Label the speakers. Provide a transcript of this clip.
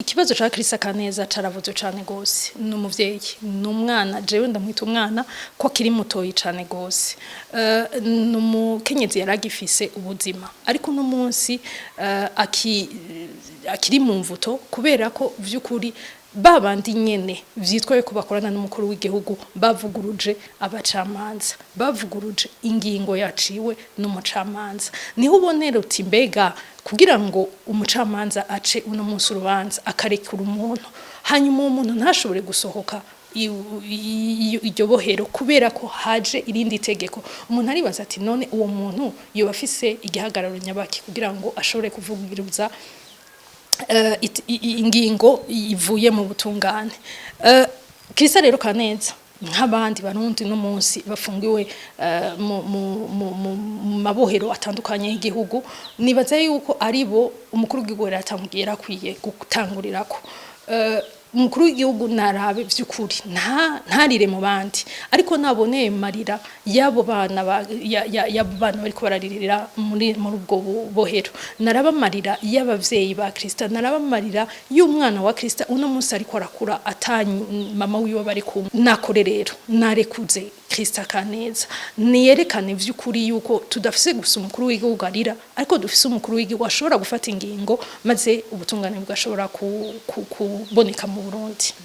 Speaker 1: ikibazo ca Krista Kaneza caravuze cane gose n'umuvyeyi n'umwana jewe ndamwita umwana ko akiri mutoyi cane gose n'umukenyezi yaragifise ubuzima ariko no munsi akiri mu mvuto kubera ko vy'ukuri babandi nyene vyitwaye ko bakorana n'umukuru w'igihugu bavuguruje abacamanza bavuguruje ingingo yaciwe n'umucamanza niho ubonera uti mbega kugira ngo umucamanza ace uno munsi urubanza akarekura umuntu hanyuma uwo muntu ntashobore gusohoka iryo bohero kubera ko haje irindi tegeko umuntu aribaza ati none uwo muntu yoba afise igihagararo nyabaki kugira ngo ashobore kuvugiruza ingingo ivuye mu butungane Krista rero Kaneza nk'abandi barundi no munsi bafungiwe mu mabohero atandukanye y'igihugu nibaza yuko aribo umukuru w'igihugu yatamubwira akwiye gutangurirako umukuru w'igihugu narabe vy'ukuri ntarire mu bandi ariko naboneye marira yabo bana bariko bararirira muri ubwo bohero narabamarira y'abavyeyi ba Krista narabamarira y'umwana wa Krista uno munsi ariko arakura atanyi mama wiwe bari kumwe nakore rero narekuze Krista Kaneza niyerekane vy'ukuri yuko tudafise gusa umukuru w'igihugu arira ariko dufise umukuru w'igihugu ashobora gufata ingingo maze ubutungane bugashobora kuboneka mu Burundi.